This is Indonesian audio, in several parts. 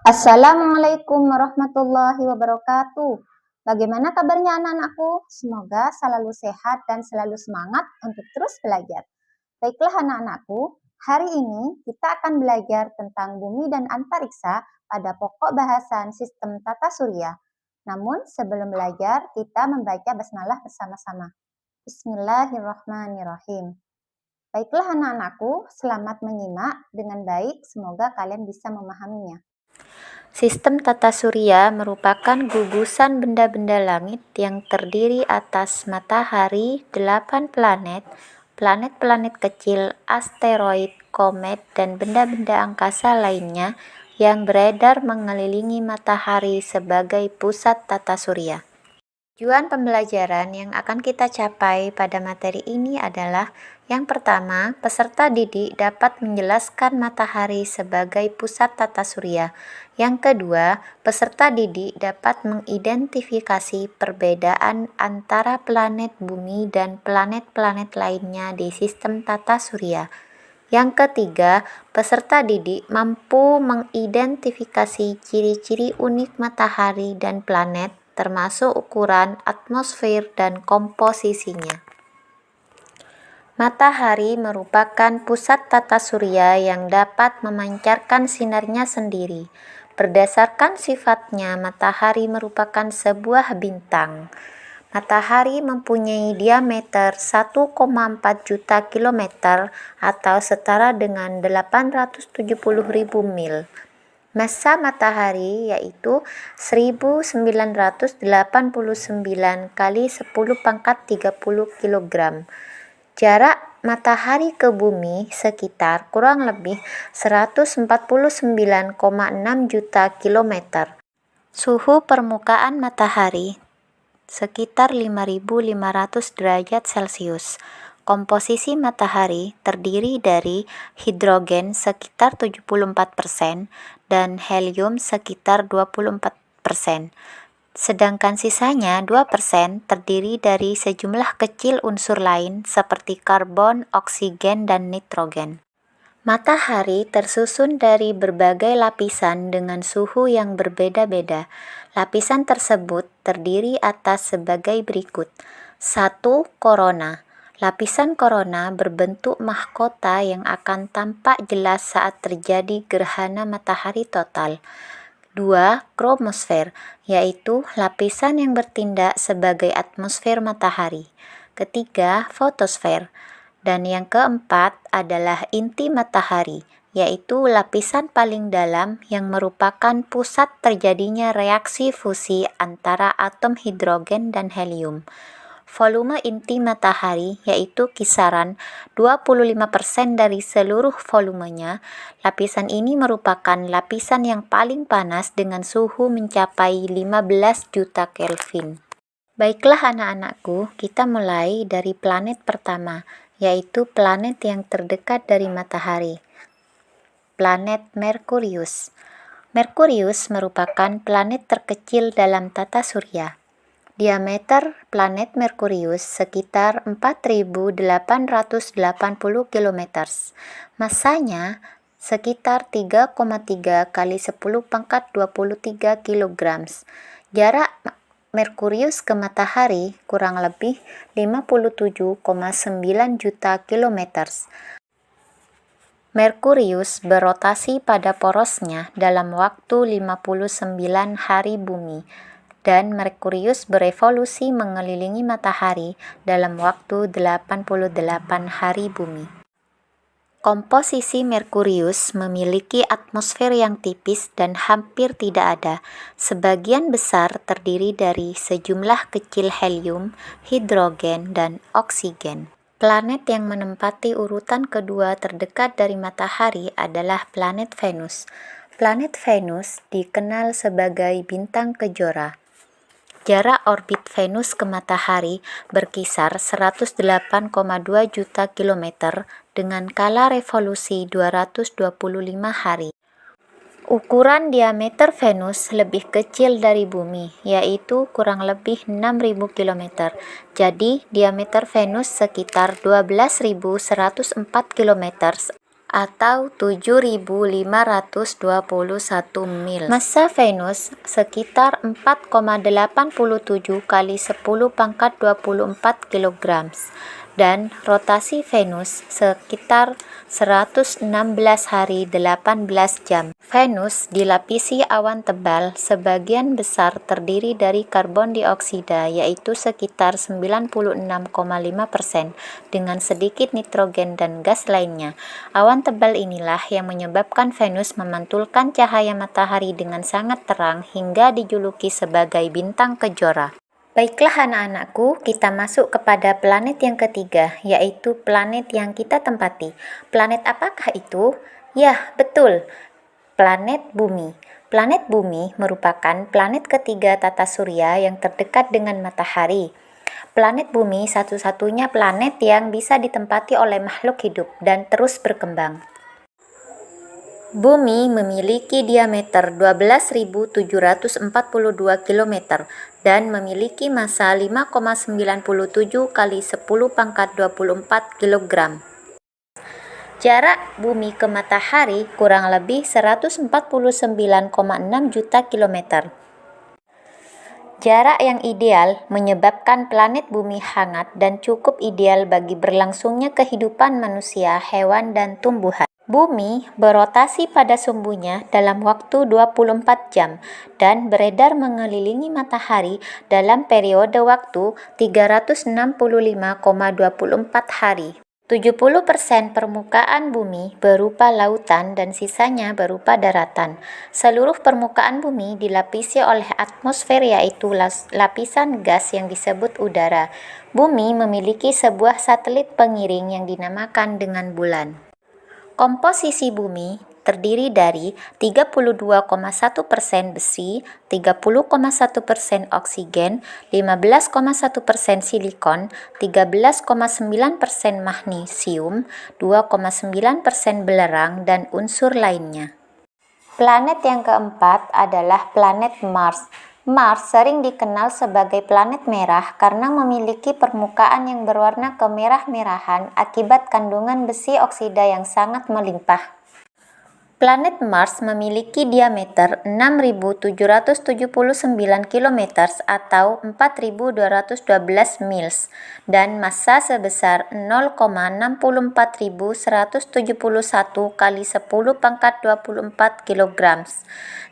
Assalamualaikum warahmatullahi wabarakatuh. Bagaimana kabarnya anak-anakku? Semoga selalu sehat dan selalu semangat untuk terus belajar. Baiklah anak-anakku, hari ini kita akan belajar tentang bumi dan antariksa pada pokok bahasan sistem tata surya. Namun sebelum belajar, kita membaca basmalah bersama-sama. Bismillahirrahmanirrahim. Baiklah anak-anakku, selamat menyimak dengan baik. Semoga kalian bisa memahaminya. Sistem tata surya merupakan gugusan benda-benda langit yang terdiri atas matahari, 8 planet, planet-planet kecil, asteroid, komet, dan benda-benda angkasa lainnya yang beredar mengelilingi matahari sebagai pusat tata surya. Tujuan pembelajaran yang akan kita capai pada materi ini adalah yang pertama, peserta didik dapat menjelaskan matahari sebagai pusat tata surya. Yang kedua, peserta didik dapat mengidentifikasi perbedaan antara planet bumi dan planet-planet lainnya di sistem tata surya. Yang ketiga, peserta didik mampu mengidentifikasi ciri-ciri unik matahari dan planet, termasuk ukuran, atmosfer, dan komposisinya. Matahari merupakan pusat tata surya yang dapat memancarkan sinarnya sendiri. Berdasarkan sifatnya, matahari merupakan sebuah bintang. Matahari mempunyai diameter 1,4 juta kilometer atau setara dengan 870.000 mil. Massa matahari yaitu 1989 kali 10 pangkat 30 kg. Jarak matahari ke bumi sekitar kurang lebih 149,6 juta kilometer. Suhu permukaan matahari sekitar 5.500 derajat Celcius. Komposisi matahari terdiri dari hidrogen sekitar 74% dan helium sekitar 24%. Sedangkan sisanya 2% terdiri dari sejumlah kecil unsur lain seperti karbon, oksigen, dan nitrogen. Matahari tersusun dari berbagai lapisan dengan suhu yang berbeda-beda. Lapisan tersebut terdiri atas sebagai berikut. 1. Korona. Lapisan korona berbentuk mahkota yang akan tampak jelas saat terjadi gerhana matahari total. 2. Kromosfer, yaitu lapisan yang bertindak sebagai atmosfer matahari. Ketiga, fotosfer. Dan yang keempat adalah inti matahari, yaitu lapisan paling dalam yang merupakan pusat terjadinya reaksi fusi antara atom hidrogen dan helium. Volume inti matahari yaitu kisaran 25% dari seluruh volumenya. Lapisan ini merupakan lapisan yang paling panas dengan suhu mencapai 15 juta Kelvin. Baiklah anak-anakku, kita mulai dari planet pertama, yaitu planet yang terdekat dari matahari. Planet Merkurius. Merkurius merupakan planet terkecil dalam tata surya. Diameter planet Merkurius sekitar 4.880 km. Massanya sekitar 3,3 kali 10 pangkat 23 kg. Jarak Merkurius ke matahari kurang lebih 57,9 juta kilometer. Merkurius berotasi pada porosnya dalam waktu 59 hari bumi. Dan Merkurius berevolusi mengelilingi matahari dalam waktu 88 hari bumi. Komposisi Merkurius memiliki atmosfer yang tipis dan hampir tidak ada. Sebagian besar terdiri dari sejumlah kecil helium, hidrogen, dan oksigen. Planet yang menempati urutan kedua terdekat dari matahari adalah planet Venus. Planet Venus dikenal sebagai bintang kejora. Jarak orbit Venus ke matahari berkisar 108,2 juta kilometer dengan kala revolusi 225 hari. Ukuran diameter Venus lebih kecil dari bumi, yaitu kurang lebih 6.000 km. Jadi, diameter Venus sekitar 12.104 km atau 7.521 mil. Massa Venus sekitar 4,87 kali 10 pangkat 24 kg dan rotasi Venus sekitar 116 hari 18 jam. Venus dilapisi awan tebal, sebagian besar terdiri dari karbon dioksida yaitu sekitar 96,5% dengan sedikit nitrogen dan gas lainnya. Awan tebal inilah yang menyebabkan Venus memantulkan cahaya matahari dengan sangat terang hingga dijuluki sebagai bintang kejora. Baiklah anak-anakku, kita masuk kepada planet yang ketiga, yaitu planet yang kita tempati. Planet apakah itu? Ya, betul, planet Bumi. Planet Bumi merupakan planet ketiga tata surya yang terdekat dengan matahari. Planet Bumi satu-satunya planet yang bisa ditempati oleh makhluk hidup dan terus berkembang. Bumi memiliki diameter 12.742 km dan memiliki massa 5,97 kali 10 pangkat 24 kg. Jarak bumi ke matahari kurang lebih 149,6 juta kilometer. Jarak yang ideal menyebabkan planet bumi hangat dan cukup ideal bagi berlangsungnya kehidupan manusia, hewan, dan tumbuhan. Bumi berotasi pada sumbunya dalam waktu 24 jam dan beredar mengelilingi matahari dalam periode waktu 365,24 hari. 70% permukaan bumi berupa lautan dan sisanya berupa daratan. Seluruh permukaan bumi dilapisi oleh atmosfer yaitu lapisan gas yang disebut udara. Bumi memiliki sebuah satelit pengiring yang dinamakan dengan bulan. Komposisi bumi terdiri dari 32,1% besi, 30,1% oksigen, 15,1% silikon, 13,9% magnesium, 2,9% belerang, dan unsur lainnya. Planet yang keempat adalah planet Mars. Mars sering dikenal sebagai planet merah karena memiliki permukaan yang berwarna kemerah-merahan akibat kandungan besi oksida yang sangat melimpah. Planet Mars memiliki diameter 6.779 km atau 4.212 mils dan massa sebesar 0,64171 kali 10 pangkat 24 kg.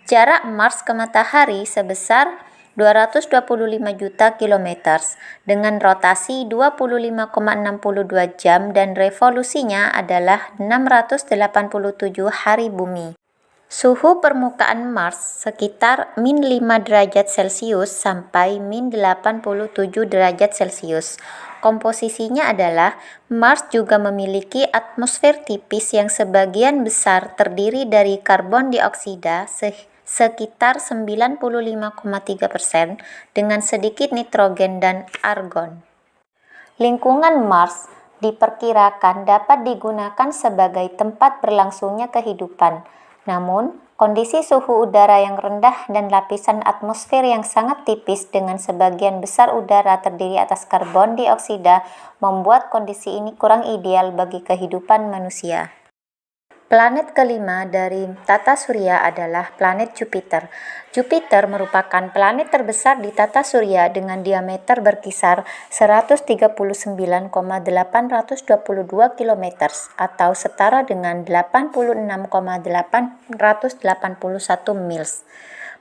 Jarak Mars ke matahari sebesar 225 juta kilometer dengan rotasi 25,62 jam dan revolusinya adalah 687 hari bumi. Suhu permukaan Mars sekitar min 5 derajat Celcius sampai min 87 derajat Celcius. Komposisinya adalah Mars juga memiliki atmosfer tipis yang sebagian besar terdiri dari karbon dioksida sekitar 95,3% dengan sedikit nitrogen dan argon. Lingkungan Mars diperkirakan dapat digunakan sebagai tempat berlangsungnya kehidupan. Namun, kondisi suhu udara yang rendah dan lapisan atmosfer yang sangat tipis dengan sebagian besar udara terdiri atas karbon dioksida membuat kondisi ini kurang ideal bagi kehidupan manusia. Planet kelima dari tata surya adalah planet Jupiter. Jupiter merupakan planet terbesar di tata surya dengan diameter berkisar 139,822 km atau setara dengan 86,881 mils.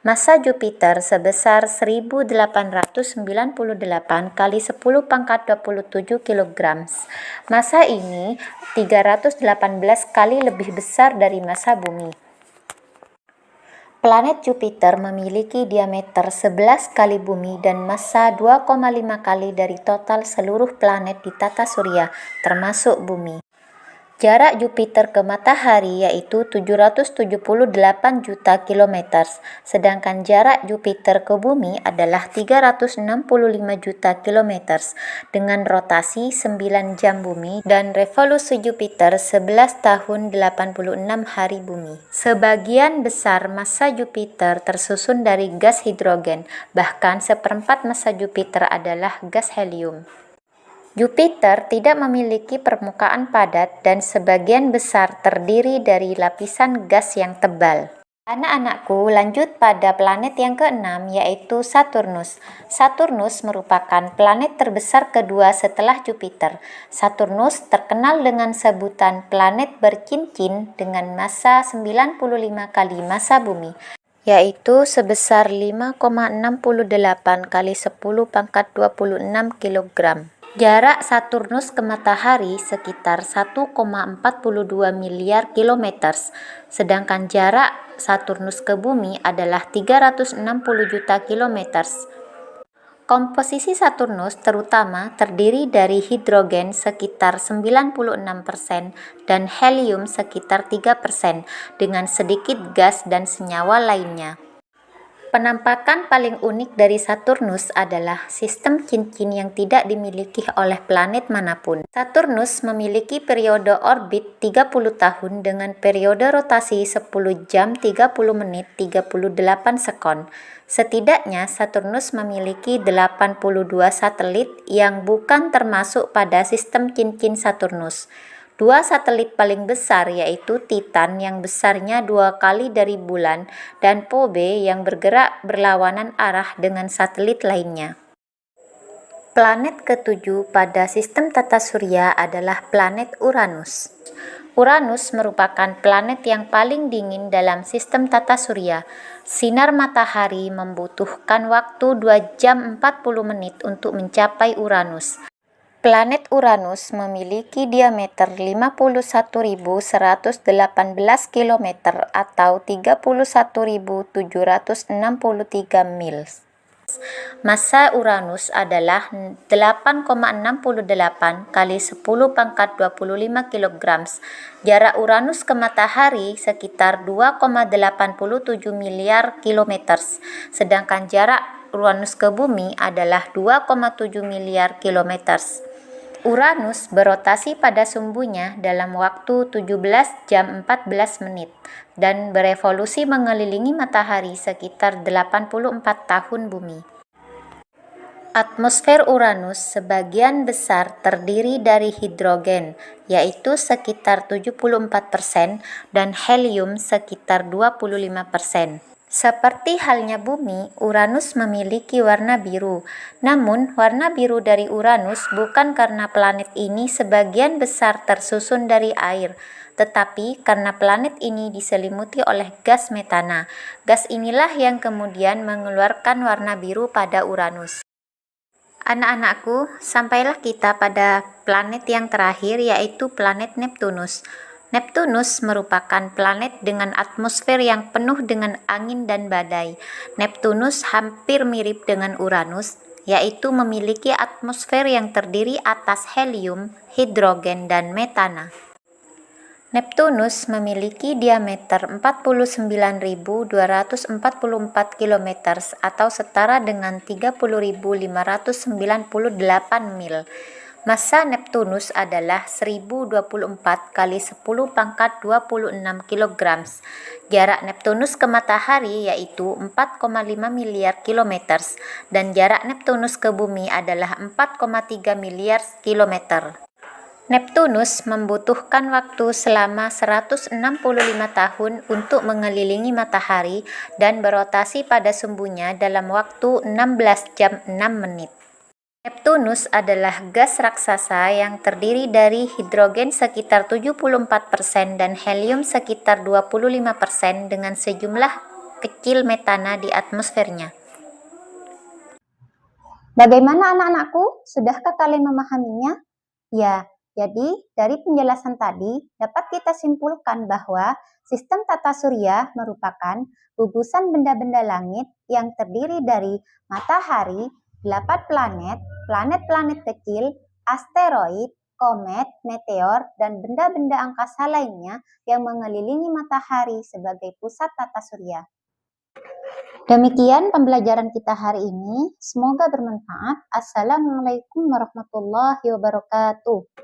Massa Jupiter sebesar 1.898 kali 10 pangkat 27 kg. Massa ini 318 kali lebih besar dari massa bumi. Planet Jupiter memiliki diameter 11 kali bumi dan massa 2,5 kali dari total seluruh planet di tata surya, termasuk bumi. Jarak Jupiter ke matahari yaitu 778 juta kilometer, sedangkan jarak Jupiter ke bumi adalah 365 juta kilometer dengan rotasi 9 jam bumi dan revolusi Jupiter 11 tahun 86 hari bumi. Sebagian besar massa Jupiter tersusun dari gas hidrogen, bahkan seperempat massa Jupiter adalah gas helium. Jupiter tidak memiliki permukaan padat dan sebagian besar terdiri dari lapisan gas yang tebal. Anak-anakku, lanjut pada planet yang keenam, yaitu Saturnus. Saturnus merupakan planet terbesar kedua setelah Jupiter. Saturnus terkenal dengan sebutan planet bercincin dengan massa 95 kali massa bumi, yaitu sebesar 5,68 kali 10 pangkat 26 kg. Jarak Saturnus ke matahari sekitar 1,42 miliar kilometer, sedangkan jarak Saturnus ke bumi adalah 360 juta kilometer. Komposisi Saturnus terutama terdiri dari hidrogen sekitar 96% dan helium sekitar 3%, dengan sedikit gas dan senyawa lainnya. Penampakan paling unik dari Saturnus adalah sistem cincin yang tidak dimiliki oleh planet manapun. Saturnus memiliki periode orbit 30 tahun dengan periode rotasi 10 jam 30 menit 38 sekon. Setidaknya Saturnus memiliki 82 satelit yang bukan termasuk pada sistem cincin Saturnus. Dua satelit paling besar yaitu Titan yang besarnya 2 kali dari bulan dan Phoebe yang bergerak berlawanan arah dengan satelit lainnya. Planet ketujuh pada sistem tata surya adalah planet Uranus. Uranus merupakan planet yang paling dingin dalam sistem tata surya. Sinar matahari membutuhkan waktu 2 jam 40 menit untuk mencapai Uranus. Planet Uranus memiliki diameter 51.118 km atau 31.763 mil. Massa Uranus adalah 8,68 kali 10 pangkat 25 kg. Jarak Uranus ke matahari sekitar 2,87 miliar kilometer, sedangkan jarak Uranus ke bumi adalah 2,7 miliar kilometer. Uranus berotasi pada sumbunya dalam waktu 17 jam 14 menit dan berevolusi mengelilingi matahari sekitar 84 tahun bumi. Atmosfer Uranus sebagian besar terdiri dari hidrogen, yaitu sekitar 74%, dan helium sekitar 25%. Seperti halnya bumi, Uranus memiliki warna biru. Namun, warna biru dari Uranus bukan karena planet ini sebagian besar tersusun dari air, tetapi karena planet ini diselimuti oleh gas metana. Gas inilah yang kemudian mengeluarkan warna biru pada Uranus. Anak-anakku, sampailah kita pada planet yang terakhir, yaitu planet Neptunus. Neptunus merupakan planet dengan atmosfer yang penuh dengan angin dan badai. Neptunus hampir mirip dengan Uranus, yaitu memiliki atmosfer yang terdiri atas helium, hidrogen, dan metana. Neptunus memiliki diameter 49.244 km atau setara dengan 30.598 mil. Massa Neptunus adalah 1024 kali 10 pangkat 26 kg. Jarak Neptunus ke matahari yaitu 4,5 miliar kilometer dan jarak Neptunus ke bumi adalah 4,3 miliar kilometer. Neptunus membutuhkan waktu selama 165 tahun untuk mengelilingi matahari dan berotasi pada sumbunya dalam waktu 16 jam 6 menit. Neptunus adalah gas raksasa yang terdiri dari hidrogen sekitar 74% dan helium sekitar 25% dengan sejumlah kecil metana di atmosfernya. Bagaimana anak-anakku? Sudahkah kalian memahaminya? Ya, jadi dari penjelasan tadi dapat kita simpulkan bahwa sistem tata surya merupakan gugusan benda-benda langit yang terdiri dari matahari, 8 planet, planet-planet kecil, asteroid, komet, meteor, dan benda-benda angkasa lainnya yang mengelilingi matahari sebagai pusat tata surya. Demikian pembelajaran kita hari ini. Semoga bermanfaat. Assalamualaikum warahmatullahi wabarakatuh.